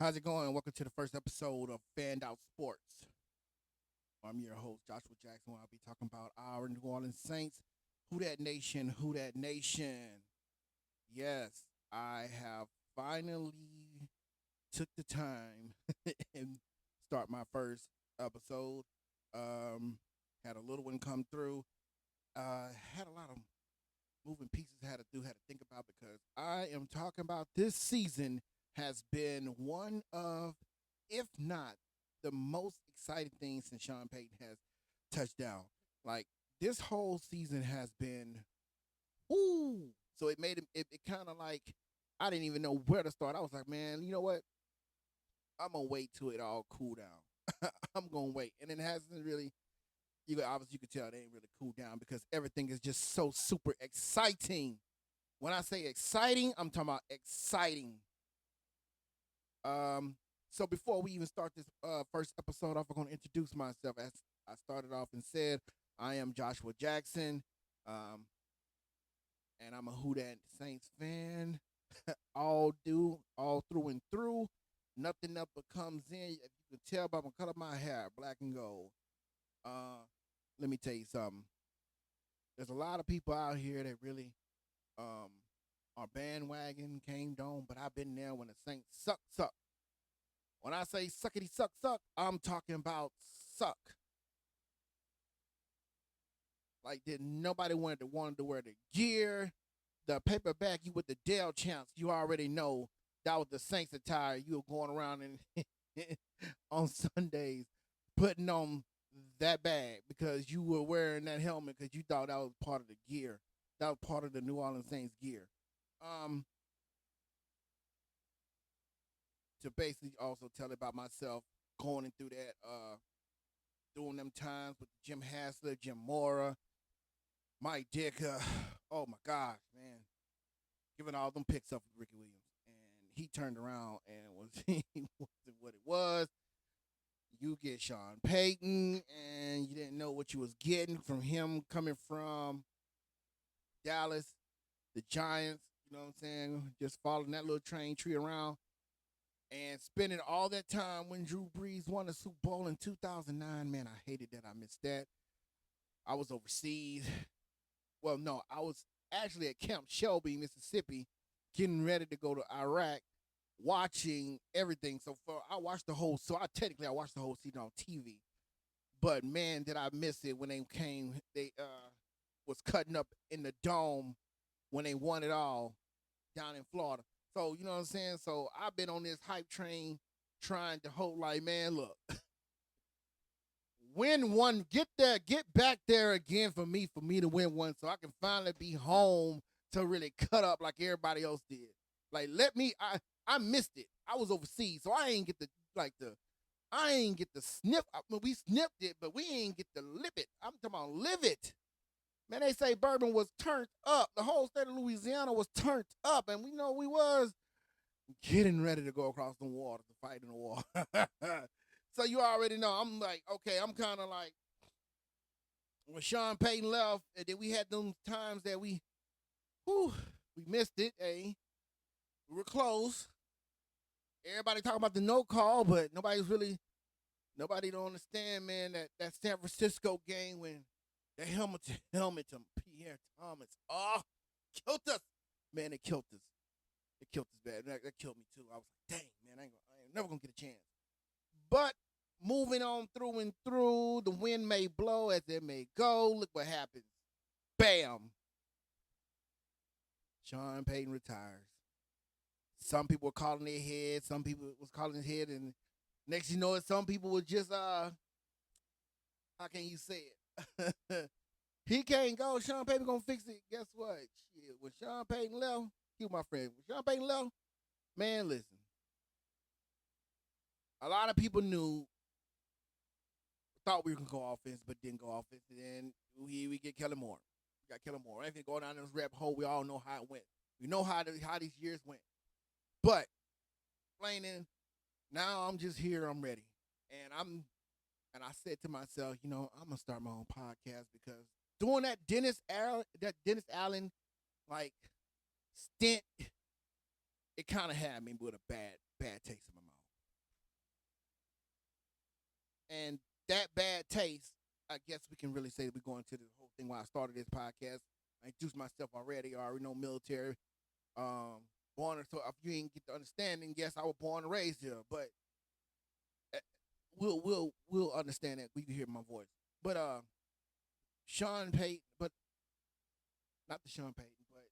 How's it going? Welcome to the first episode of Fanned Out Sports. I'm your host, Joshua Jackson, where I'll be talking about our New Orleans Saints. Who that nation? Who that nation? Yes, I have finally took the time and start my first episode. Um, had a little one come through. Had a lot of moving pieces had to think about because I am talking about this season has been one of, if not the most exciting things since Sean Payton has touched down. Like this whole season has been, ooh. So it made it kind of like I didn't even know where to start. I was like, man, you know what? I'm gonna wait till it all cool down. I'm gonna wait, and it hasn't really. You could tell they ain't really cooled down because everything is just so super exciting. When I say exciting, I'm talking about exciting. Um, so before we even start this first episode off, I'm going to introduce myself. As I started off and said, I am Joshua Jackson, um, and I'm a Who Dat Saints fan, all through and through. Nothing up but comes in. If you can tell by the color of my hair, black and gold. Uh, let me tell you something. There's a lot of people out here that really um, are bandwagon, came down, but I've been there when the Saints suck. When I say suckity suck, I'm talking about suck. Like did nobody wanted to wear the gear, the paperback. You with the Dell champs, you already know that was the Saints attire. You were going around and on Sundays putting on that bag because you were wearing that helmet because you thought that was part of the gear. That was part of the New Orleans Saints gear. Um, to basically also tell about myself going through that during them times with Jim Haslett, Jim Mora, Mike Dicker. Oh my gosh, man. Giving all them picks up with Ricky Williams. And he turned around and was he wasn't what it was. You get Sean Payton and you didn't know what you was getting from him coming from Dallas, the Giants, you know what I'm saying? Just following that little train tree around and spending all that time when Drew Brees won the Super Bowl in 2009. Man, I hated that. I missed that. I was overseas. Well, no, I was actually at Camp Shelby, Mississippi, getting ready to go to Iraq, watching everything. I watched the whole. So I watched the whole season on TV. But man, did I miss it when they came? They was cutting up in the dome when they won it all down in Florida. So you know what I'm saying. So I've been on this hype train trying to hope, like, man, look, win one, get there, get back there again for me to win one, so I can finally be home to really cut up like everybody else did. Like let me, I missed it. I was overseas, so I ain't get the like the I ain't get the sniff. I mean, we sniffed it, but we ain't get to lip it. I'm talking about live it. Man, they say bourbon was turned up. The whole state of Louisiana was turned up, and we know we was getting ready to go across the water to fight in the war. So you already know. I'm like, okay, I'm kind of like when Sean Payton left, and then we had them times that whew, we missed it. We were close. Everybody talking about the no call, but nobody don't understand, man. That San Francisco game when the helmet to helmet to Pierre Thomas, killed us, man. It killed us. It killed us bad. That killed me too. I was like, dang, man, I ain't never gonna get a chance. But moving on through and through, the wind may blow as it may go. Look what happens. Bam. Sean Payton retires. Some people were calling their head. Some people was calling his head, and next you know it, some people were just how can you say it? He can't go. Sean Payton gonna fix it. Guess what? Shit. When Sean Payton left, he was my friend. When Sean Payton left, man, listen. A lot of people thought we were gonna go offense, but didn't go offense. And then we get Kellen Moore. We got Kellen Moore. Everything going down in this rep hole. We all know how it went. We know how these years went. But explaining now, I'm just here. I'm ready, and I said to myself, I'm gonna start my own podcast because doing that Dennis Allen like stint, it kind of had me with a bad taste in my mouth. that bad taste, I guess we can really say that we're going to the whole thing why I started this podcast. I introduced myself already. I already know military. Um, so if you ain't get the understanding, yes, I was born and raised here, but uh, we'll understand that. We can hear my voice. But Sean Payton, but not the Sean Payton, but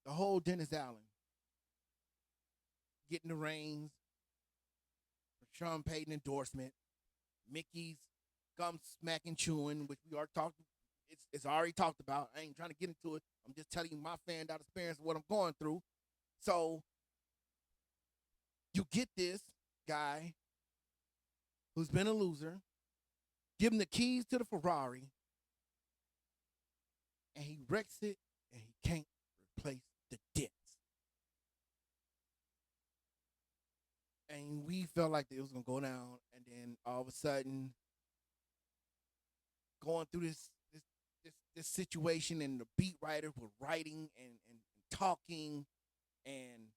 the whole Dennis Allen getting the reins, Sean Payton endorsement, Mickey's gum smacking chewing, which we already talked. It's already talked about. I ain't trying to get into it. I'm just telling you my fanned out experience of what I'm going through. So you get this guy who's been a loser, give him the keys to the Ferrari, and he wrecks it, and he can't replace the dents. And we felt like it was gonna go down, and then all of a sudden, going through this situation, and the beat writers were writing and talking and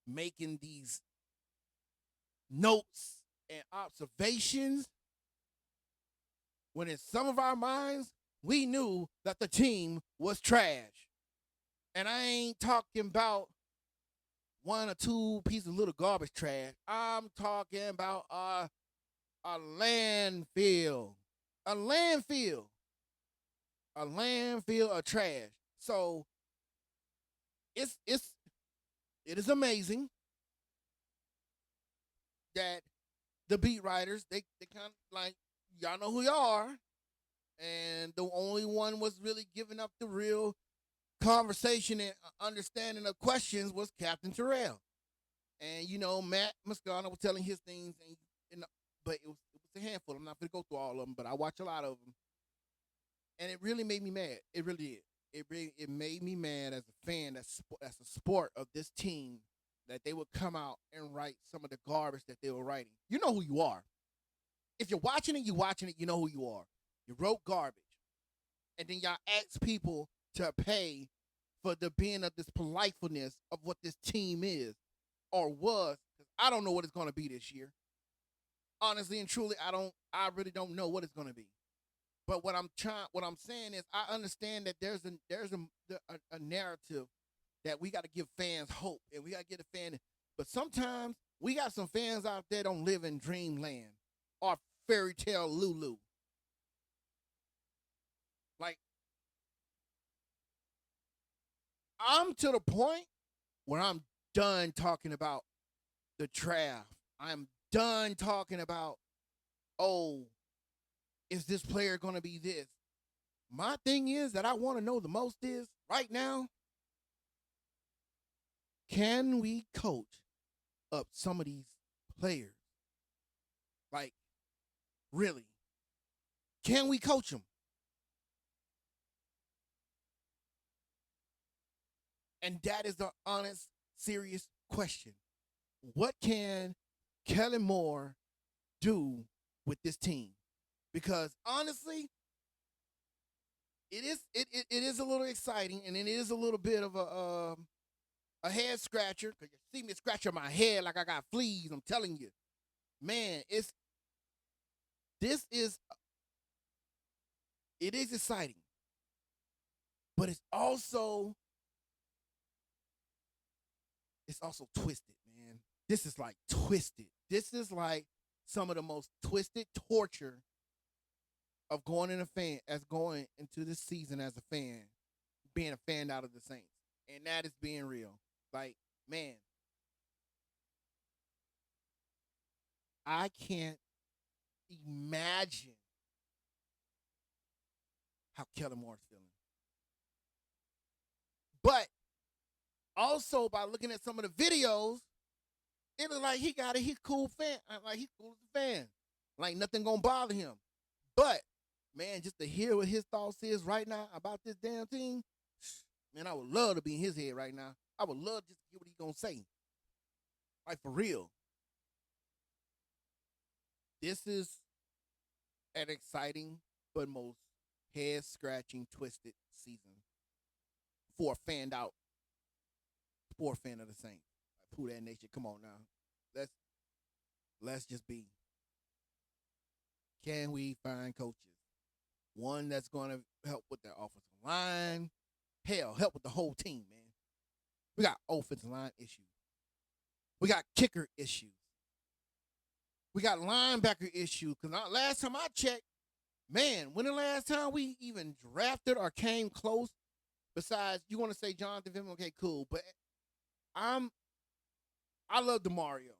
making these notes and observations when in some of our minds we knew that the team was trash. And I ain't talking about one or two pieces of little garbage trash. I'm talking about a landfill. A landfill. A landfill of trash. So it is amazing that the beat writers, they kind of like, y'all know who you are. And the only one was really giving up the real conversation and understanding of questions was Captain Terrell. And Matt Moscona was telling his things, but it was a handful. I'm not gonna go through all of them, but I watch a lot of them, and it really made me mad. It really did. It made me mad as a fan, that's a sport of this team, that they would come out and write some of the garbage that they were writing. You know who you are. If you're watching it, you know who you are. You wrote garbage. And then y'all ask people to pay for the being of this politefulness of what this team is or was. Because I don't know what it's gonna be this year. Honestly and truly, I really don't know what it's gonna be. But what I'm saying is, I understand that there's a narrative that we got to give fans hope, and we got to get a fan. But sometimes we got some fans out there don't live in dreamland or fairy tale Lulu. Like, I'm to the point where I'm done talking about the draft. I'm done talking about, oh, is this player going to be this? My thing is that I want to know the most is right now, can we coach up some of these players? Like, really? Can we coach them? And that is the honest, serious question. What can Kellen Moore do with this team? Because honestly, it is a little exciting, and it is a little bit of a head scratcher. Because you see me scratching my head like I got fleas. I'm telling you, man, this is it is exciting, but it's also twisted, man. This is like twisted. This is like some of the most twisted torture of going into this season as a fan, being a fan out of the Saints. And that is being real. Like, man, I can't imagine how Kellen Moore's feeling. But also by looking at some of the videos, it looks like he's cool fan. Like he's cool as a fan. Like nothing gonna bother him. But man, just to hear what his thoughts is right now about this damn team, man, I would love to be in his head right now. I would love just to hear what he's gonna say. Like for real. This is an exciting but most head scratching, twisted season for a fanned out sport fan of the Saints. Like, Pooh that nation. Come on now. Let's just be. Can we find coaches? One that's going to help with their offensive line. Hell, help with the whole team, man. We got offensive line issues. We got kicker issues. We got linebacker issues. Because last time I checked, man, when the last time we even drafted or came close, besides you want to say Jonathan Vince, okay, cool. But I love DeMario.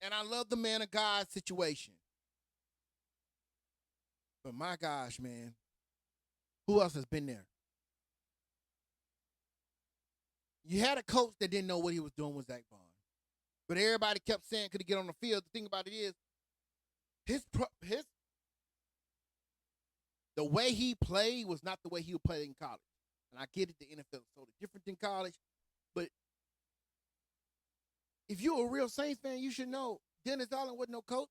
And I love the man of God situation. But my gosh, man, who else has been there? You had a coach that didn't know what he was doing with Zach Bond. But everybody kept saying, could he get on the field? The thing about it is, the way he played was not the way he would play in college. And I get it, the NFL is totally different than college. But if you're a real Saints fan, you should know Dennis Allen wasn't no coach.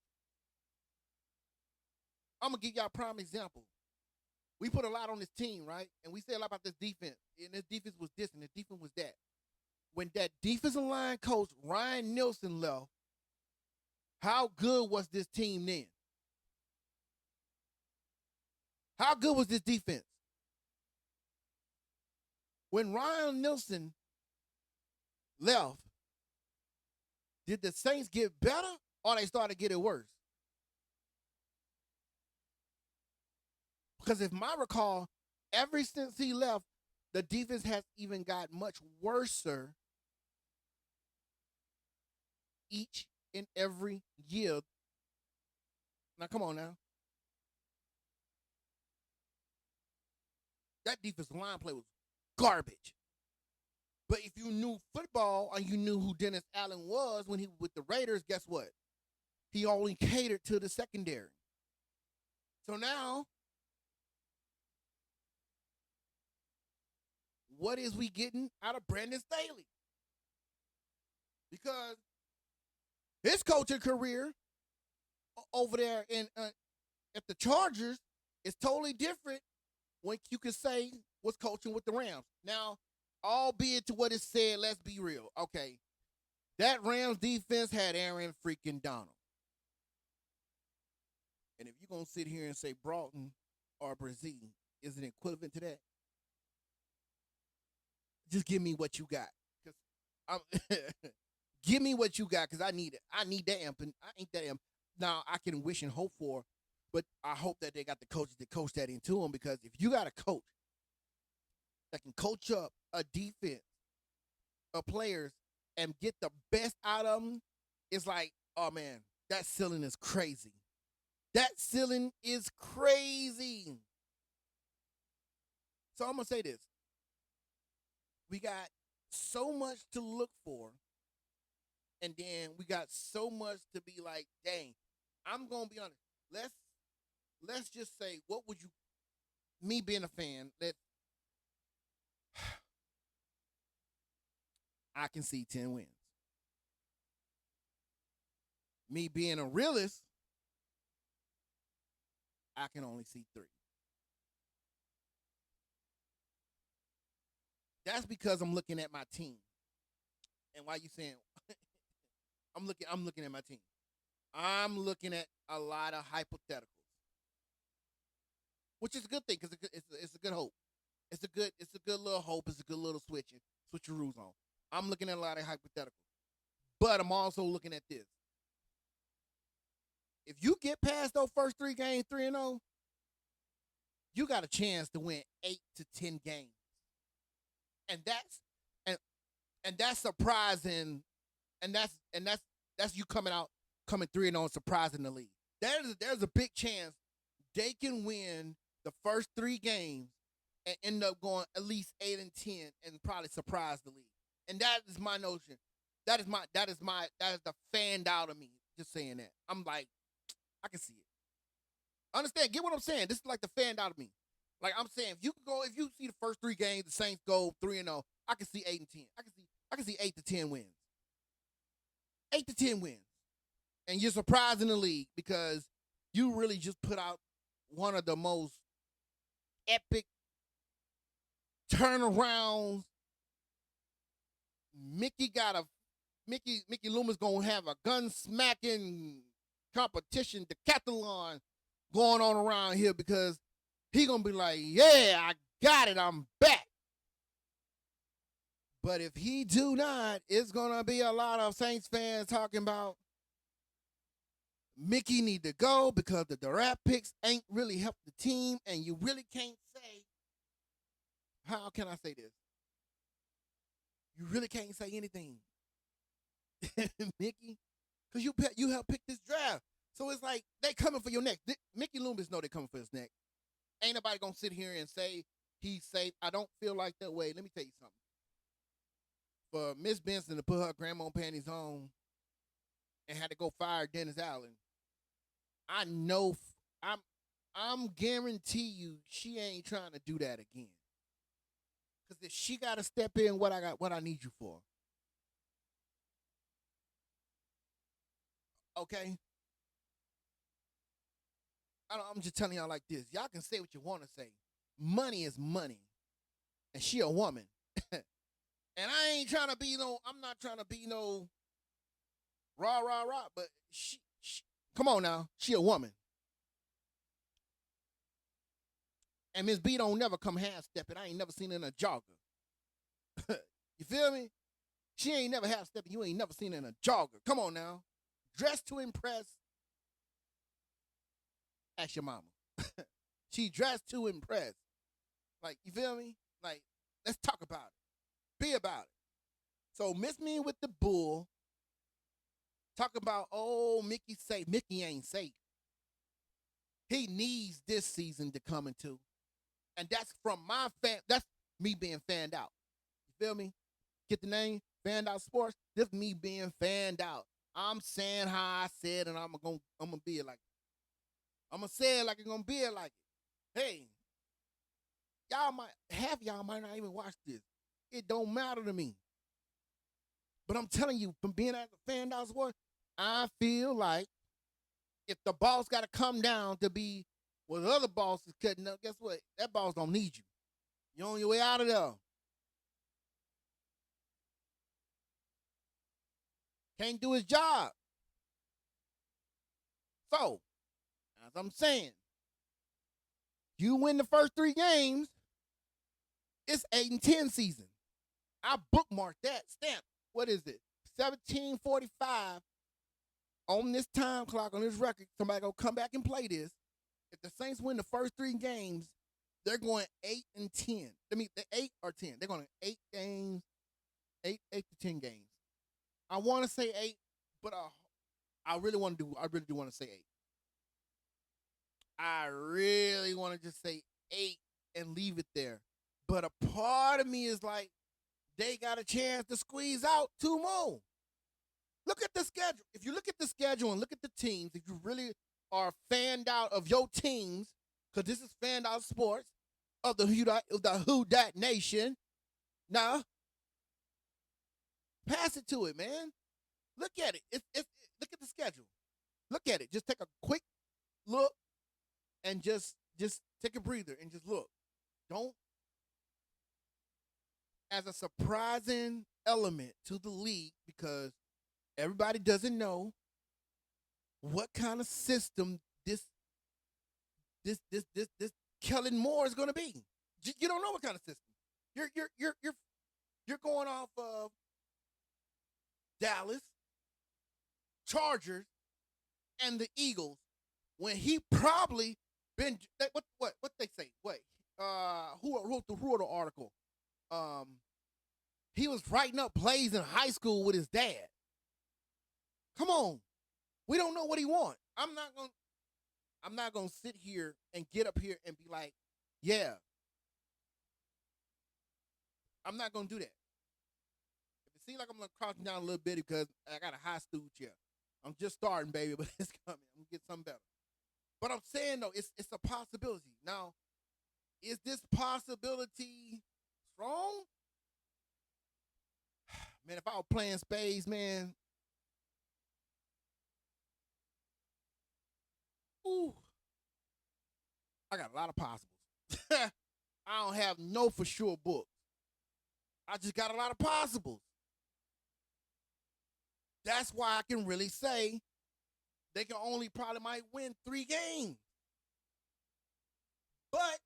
I'm going to give y'all a prime example. We put a lot on this team, right? And we say a lot about this defense. And this defense was this and this defense was that. When that defensive line coach, Ryan Nielsen, left, how good was this team then? How good was this defense? When Ryan Nielsen left, did the Saints get better or they started to get it worse? Because if I recall, ever since he left, the defense has even got much worse each and every year. Now, come on now. That defensive line play was garbage. But if you knew football or you knew who Dennis Allen was when he was with the Raiders, guess what? He only catered to the secondary. So now, what is we getting out of Brandon Staley? Because his coaching career over there at the Chargers is totally different when you can say was coaching with the Rams. Now, albeit to what it said, let's be real. Okay, that Rams defense had Aaron freaking Donald. And if you're going to sit here and say Broughton or Brazil is an equivalent to that, just give me what you got. Give me what you got because I need it. I need that amp. I ain't that amp. Now, I can wish and hope for, but I hope that they got the coaches that coach that into them because if you got a coach that can coach up a defense of players and get the best out of them, it's like, oh, man, that ceiling is crazy. That ceiling is crazy. So I'm going to say this. We got so much to look for, and then we got so much to be like, dang, I'm going to be honest. Let's just say, what would you, me being a fan, I can see 10 wins. Me being a realist, I can only see 3. That's because I'm looking at my team. And why you saying I'm looking at my team. I'm looking at a lot of hypotheticals. Which is a good thing because it's a good hope. It's a good little hope. It's a good little switcheroos on. I'm looking at a lot of hypotheticals. But I'm also looking at this. If you get past those first 3 games 3-0, you got a chance to win 8 to 10 games. And that's surprising. And that's you coming 3-0 and surprising the league. There's a big chance they can win the first 3 games and end up going at least 8 and 10 and probably surprise the league. And that is my notion. That is the fanned out of me just saying that. I'm like, I can see it. Understand? Get what I'm saying? This is like the fanned out of me. Like I'm saying, if you see the first 3 games, the Saints go 3-0, I can see 8 and 10. I can see 8 to 10 wins. 8 to 10 wins. And you're surprising the league because you really just put out one of the most epic turnarounds. Mickey Loomis gonna have a gun smacking competition, decathlon, going on around here because he gonna be like, yeah, I got it, I'm back. But if he do not, it's gonna be a lot of Saints fans talking about Mickey need to go because the draft picks ain't really helped the team, and you really can't say, how can I say this? You really can't say anything, Mickey, because you helped pick this draft. So it's like they coming for your neck. Mickey Loomis know they coming for his neck. Ain't nobody gonna sit here and say he's safe. I don't feel like that way. Let me tell you something. For Miss Benson to put her grandma panties on and had to go fire Dennis Allen, I know I'm guarantee you she ain't trying to do that again. Cause if she gotta step in, what I need you for. Okay? I'm just telling y'all like this. Y'all can say what you want to say. Money is money. And she a woman. And I ain't trying to be no, I'm not trying to be no rah, rah, rah. But she come on now. She a woman. And Miss B don't never come half stepping. I ain't never seen her in a jogger. You feel me? She ain't never half stepping. You ain't never seen her in a jogger. Come on now. Dressed to impress. Ask your mama. She dressed to impress. Like, you feel me? Like, let's talk about it. Be about it. So Miss Me with the Bull. Talk about, oh, Mickey safe. Mickey ain't safe. He needs this season to come into. And that's from my fan. That's me being fanned out. You feel me? Get the name? Fanned Out Sports. This me being fanned out. I'm saying how I said, and I'm gonna be it like it. I'm gonna say it like it's gonna be it like it. Hey, half y'all might not even watch this. It don't matter to me. But I'm telling you, from being at the Fanned Out Sports, I feel like if the boss got to come down to be what the other boss is cutting up, guess what? That boss don't need you. You're on your way out of there. Can't do his job. So, as I'm saying, you win the first 3 games, it's 8-10 season. I bookmarked that stamp. What is it? 17:45 on this time clock on this record. Somebody gonna come back and play this. If the Saints win the first 3 games, they're going 8-10. I mean, 8 or 10. They're going 8 games, 8 to 10 games. I want to say 8, but I really do want to say 8. I really want to just say 8 and leave it there. But a part of me is like, they got a chance to squeeze out 2 more. Look at the schedule. If you look at the schedule and look at the teams, if you really are fanned out of your teams, because this is Fanned Out Sports of the Who Dat Nation. Now, pass it to it, man. Look at it. Look at the schedule. Look at it. Just take a quick look and just take a breather and just look. Don't, as a surprising element to the league, because everybody doesn't know what kind of system this Kellen Moore is going to be. You don't know what kind of system. You're going off of Dallas, Chargers, and the Eagles when he probably been what they say. Wait, who wrote the article? He was writing up plays in high school with his dad. Come on, we don't know what he wants. I'm not gonna sit here and get up here and be like, yeah. I'm not gonna do that. If it seems like I'm gonna crouch down a little bit because I got a high stool chair. I'm just starting, baby, but it's coming. I'm gonna get something better. But I'm saying though, it's a possibility. Now, is this possibility strong? Man, if I was playing spades, man, ooh, I got a lot of possibles. I don't have no for sure book. I just got a lot of possibles. That's why I can really say they can only probably might win 3 games. But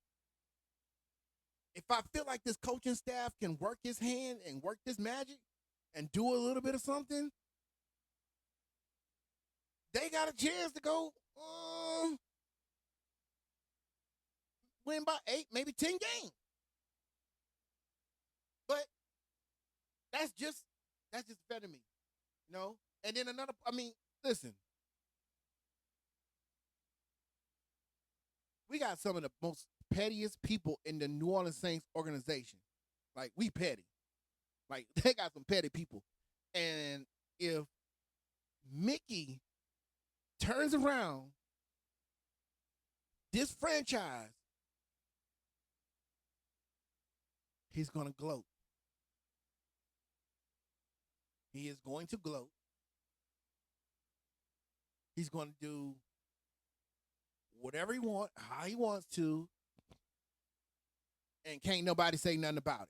if I feel like this coaching staff can work his hand and work this magic and do a little bit of something, they got a chance to go win by 8, maybe 10 games. But that's just fair to me, you know. And then another, I mean, listen, we got some of the most pettiest people in the New Orleans Saints organization. Like, we petty. Like, they got some petty people. And if Mickey turns around this franchise, he's going to gloat. He is going to gloat. He's going to do whatever he wants, how he wants to, and can't nobody say nothing about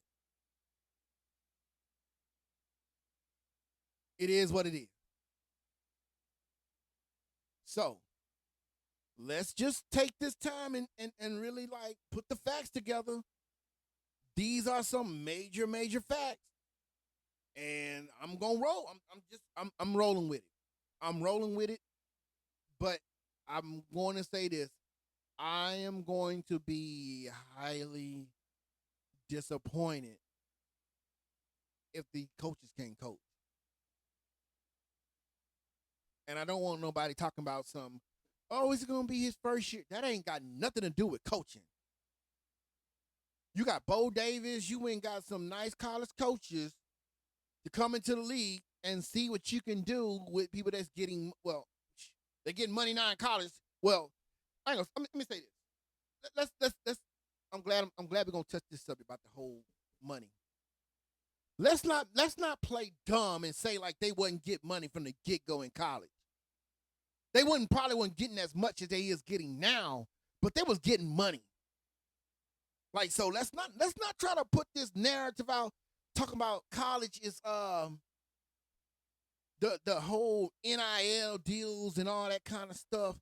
it. It is what it is. So let's just take this time and really like put the facts together. These are some major, major facts. And I'm gonna roll. I'm rolling with it. I'm rolling with it. But I'm going to say this. I am going to be highly disappointed if the coaches can't coach. And I don't want nobody talking about some, oh, it's going to be his first year. That ain't got nothing to do with coaching. You got Bo Davis. You ain't got some nice college coaches to come into the league and see what you can do with people that's getting, well, they're getting money now in college. Well, I ain't gonna, let me say this. Let's. I'm glad we're gonna touch this subject about the whole money. Let's not play dumb and say like they wouldn't get money from the get go in college. They probably wasn't getting as much as they is getting now, but they was getting money. Like, so let's not try to put this narrative out talking about college is the whole NIL deals and all that kind of stuff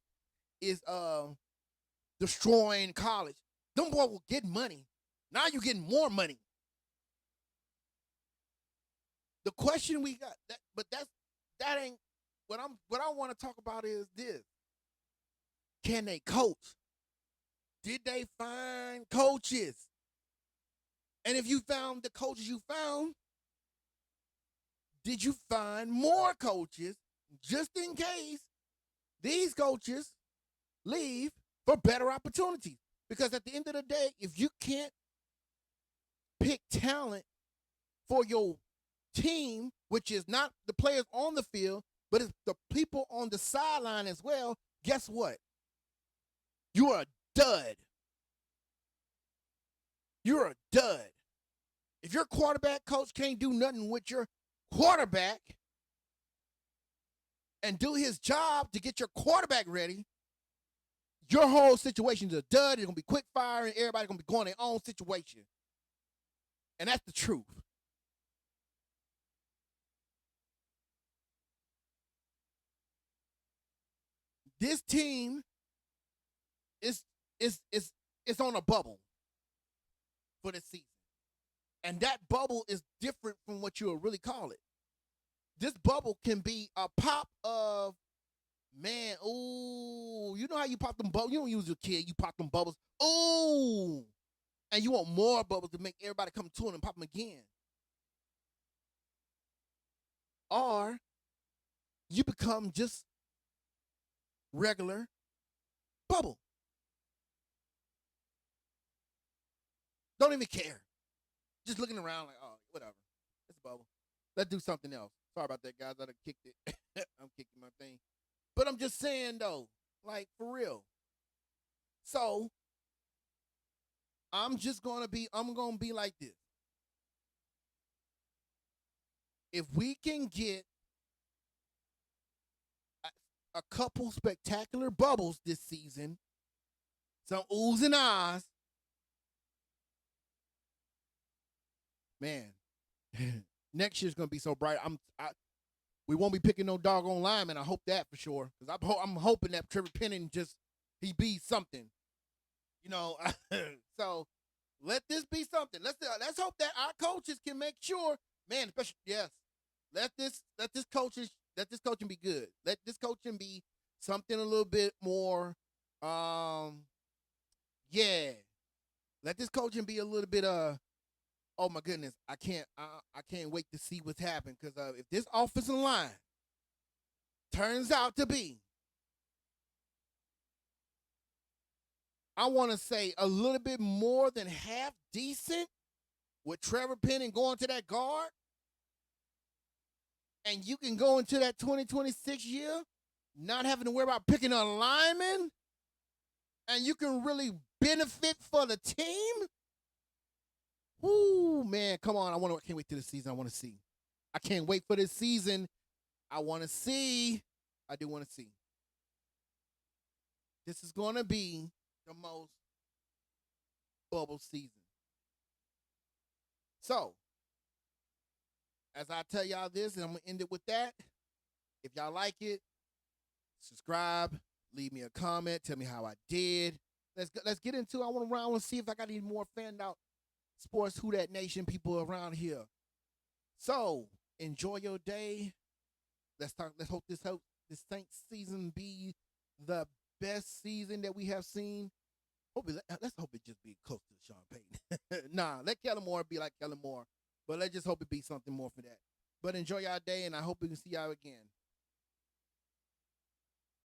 is destroying college. Them boys will get money. Now you're getting more money. The question we got that ain't what I want to talk about is this. Can they coach? Did they find coaches? And if you found the coaches you found, did you find more coaches just in case these coaches leave for better opportunities? Because at the end of the day, if you can't pick talent for your team, which is not the players on the field, but it's the people on the sideline as well, guess what? You are a dud. You're a dud. If your quarterback coach can't do nothing with your quarterback and do his job to get your quarterback ready, your whole situation is a dud. It's going to be quick fire and everybody's going to be going their own situation. And that's the truth. This team is on a bubble for this season. And that bubble is different from what you would really call it. This bubble can be a pop of, man, ooh, you know how you pop them bubbles? You don't use your kid, you pop them bubbles. Ooh. And you want more bubbles to make everybody come to it and pop them again. Or you become just regular bubble. Don't even care. Just looking around like, oh, whatever. It's a bubble. Let's do something else. Sorry about that, guys. I done kicked it. I'm kicking my thing. But I'm just saying, though, like, for real. So, I'm going to be like this. If we can get a couple spectacular bubbles this season, some oohs and ahs, man, next year's gonna be so bright. We won't be picking no doggone lineman. I hope that for sure, because I'm hoping that Trevor Penning he be something. You know, so let this be something. Let's hope that our coaches can make sure, man. Especially yes, let this coaching be good. Let this coaching be something a little bit more. Yeah. Let this coaching be a little bit. Oh my goodness, I can't wait to see what's happening because if this offensive line turns out to be, I want to say a little bit more than half decent with Trevor Penning going to that guard, and you can go into that 2026 year not having to worry about picking a lineman, and you can really benefit for the team. Whoo, man, come on! I can't wait till the season. I want to see. I can't wait for this season. I want to see. I do want to see. This is going to be the most bubble season. So, as I tell y'all this, and I'm gonna end it with that. If y'all like it, subscribe, leave me a comment, tell me how I did. Let's get into it. I want to see if I got any more fanned out sports Who That Nation people around here. So enjoy your day. Let's hope this Saints season be the best season that we have seen. Let's hope it just be close to Sean Payton. Nah, let Kellen Moore be like Kellen Moore. But let's just hope it be something more for that. But enjoy y'all day, and I hope we can see y'all again.